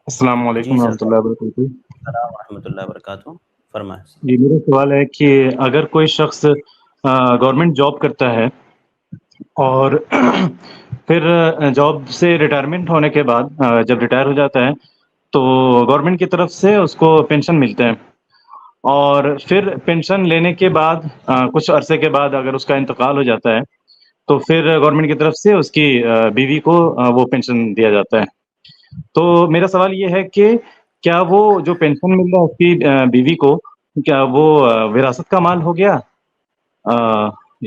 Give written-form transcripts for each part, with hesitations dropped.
السلام جی علیکم سر، ورحمۃ اللہ وبرکاتہ۔ السلام ورحمۃ اللہ وبرکاتہ، فرمائیں۔ جی میرا سوال ہے کہ اگر کوئی شخص گورنمنٹ جاب کرتا ہے اور پھر جاب سے ریٹائرمنٹ ہونے کے بعد جب ریٹائر ہو جاتا ہے تو گورنمنٹ کی طرف سے اس کو پینشن ملتے ہیں، اور پھر پینشن لینے کے بعد کچھ عرصے کے بعد اگر اس کا انتقال ہو جاتا ہے تو پھر گورنمنٹ کی طرف سے اس کی بیوی کو وہ پینشن دیا جاتا ہے۔ تو میرا سوال یہ ہے کہ کیا وہ جو پینشن مل رہا ہے اس کی بیوی کو، کیا وہ وراثت کا مال ہو گیا؟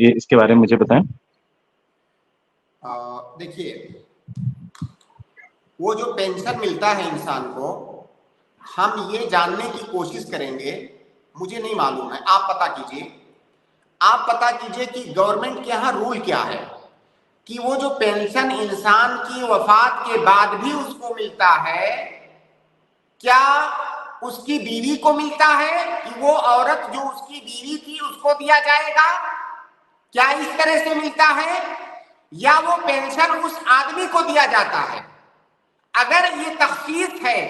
یہ اس کے بارے میں مجھے بتائیں۔ دیکھیے، وہ جو پینشن ملتا ہے انسان کو، ہم یہ جاننے کی کوشش کریں گے، مجھے نہیں معلوم ہے، آپ پتا کیجئے کہ گورنمنٹ کے یہاں رول کیا ہے کہ وہ جو پینشن انسان کی وفات کے بعد بھی اس کو ملتا ہے، کیا اس کی بیوی کو ملتا ہے کہ وہ عورت جو اس کی بیوی تھی اس کو دیا جائے گا؟ کیا اس طرح سے ملتا ہے یا وہ پینشن اس آدمی کو دیا جاتا ہے؟ اگر یہ تخصیص ہے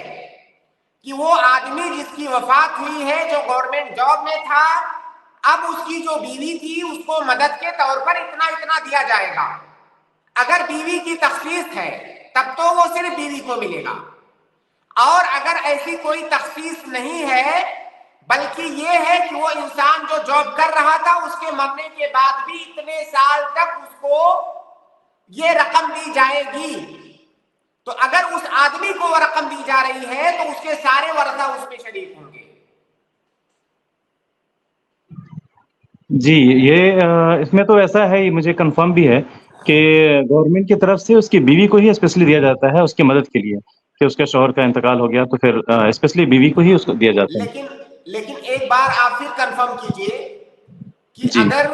کہ وہ آدمی جس کی وفات ہوئی ہے جو گورنمنٹ جاب میں تھا، اب اس کی جو بیوی تھی اس کو مدد کے طور پر اتنا اتنا دیا جائے گا، اگر بیوی کی تخصیص ہے تب تو وہ صرف بیوی کو ملے گا۔ اور اگر ایسی کوئی تخصیص نہیں ہے بلکہ یہ ہے کہ وہ انسان جو جاب کر رہا تھا اس کے مرنے کے بعد بھی اتنے سال تک اس کو یہ رقم دی جائے گی، تو اگر اس آدمی کو وہ رقم دی جا رہی ہے تو اس کے سارے ورثہ اس میں شریک ہوں گے۔ جی یہ اس میں تو ایسا ہے، یہ مجھے کنفرم بھی ہے کہ گورنمنٹ کی طرف سے اس کی بیوی کو ہی اسپیشلی دیا جاتا ہے اس کی مدد کے لیے، کہ اس کے شوہر کا انتقال ہو گیا تو پھر اسپیشلی بیوی کو ہی اس کو دیا جاتا ہے۔ لیکن ایک بار آپ پھر کنفرم کیجئے کہ جی اگر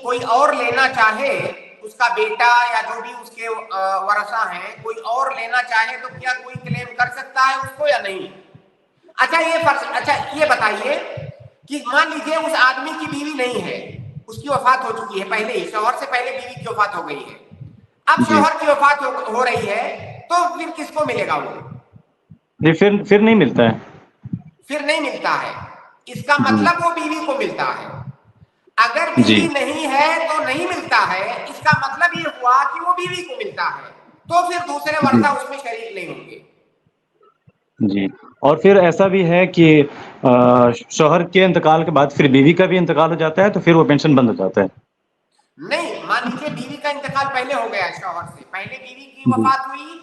کوئی اور لینا چاہے، اس کا بیٹا یا جو بھی اس کے ورثہ ہیں، کوئی اور لینا چاہے تو کیا کوئی کلیم کر سکتا ہے اس کو یا نہیں؟ اچھا یہ بتائیے کہ مان لیجئے اس آدمی کی بیوی نہیں ہے، اس کی وفات ہو چکی ہے، پہلے ہی شوہر سے پہلے بیوی کی وفات ہو گئی ہے، اب جی شوہر کی وفات ہو رہی ہے تو پھر کس کو ملے گا؟ وہ جی پھر نہیں ملتا ہے۔ پھر نہیں ملتا ہے، اس کا جی مطلب وہ بیوی کو ملتا ہے۔ اگر جی بیوی نہیں ہے تو نہیں ملتا ہے، اس کا مطلب یہ ہوا کہ وہ بیوی کو ملتا ہے، تو پھر دوسرے جی ورثہ اس میں شریک نہیں ہوں گے۔ جی اور پھر ایسا بھی ہے کہ شوہر کے انتقال کے بعد پھر بیوی کا بھی انتقال ہو جاتا ہے تو پھر وہ پینشن بند ہو جاتا ہے۔ نہیں، مان لیجیے بیوی کا انتقال پہلے ہو گیا، شوہر سے پہلے بیوی کی جی وفات ہوئی،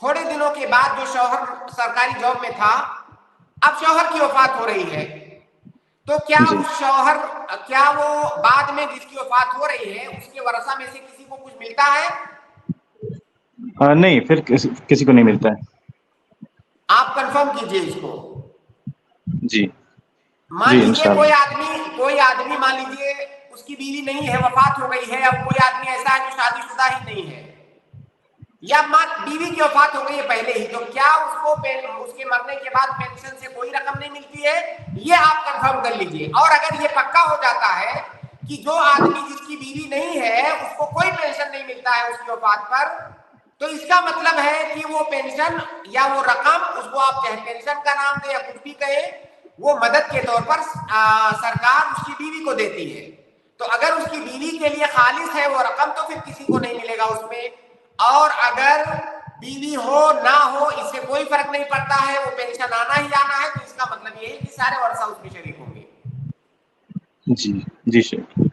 تھوڑے دنوں کے بعد جو شوہر سرکاری جاب میں تھا اب شوہر کی وفات ہو رہی ہے، تو کیا جی اس شوہر، کیا وہ بعد میں جس کی وفات ہو رہی ہے اس کے ورثہ میں سے کسی کو کچھ ملتا ہے؟ نہیں، پھر کسی کو نہیں ملتا ہے۔ آپ کنفرم کیجئے اس کو۔ جی مان جی لیجیے انشاءاللہ۔ کوئی آدمی مان لیجیے اس کی بیوی نہیں ہے، وفات ہو گئی ہے، اب کوئی آدمی ایسا ہے جو شادی شدہ ہی نہیں ہے، یا بیوی کی وفات ہو گئی ہے پہلے ہی، تو کیا اس کو اس کے مرنے کے بعد پینشن سے کوئی رقم نہیں ملتی ہے؟ یہ آپ کنفرم کر لیجئے۔ اور اگر یہ پکا ہو جاتا ہے کہ جو آدمی جس کی بیوی نہیں ہے اس کو کوئی پینشن نہیں ملتا ہے اس کی وفات پر، تو اس کا مطلب ہے کہ وہ پینشن یا وہ رقم، اس کو آپ چاہے پینشن کا نام دیں یا کچھ بھی کہیں، وہ مدد کے طور پر سرکار اس کی بیوی کو دیتی ہے۔ تو اگر اس کی بیوی کے لیے خالص ہے وہ رقم تو پھر کسی کو نہیں ملے گا اس میں، اور اگر بیوی ہو نہ ہو اس سے کوئی فرق نہیں پڑتا ہے، وہ پینشن آنا ہی آنا ہے، تو اس کا مطلب یہ ہے کہ سارے ورثہ اس میں شریک ہوں گے۔ جی جی شکریہ۔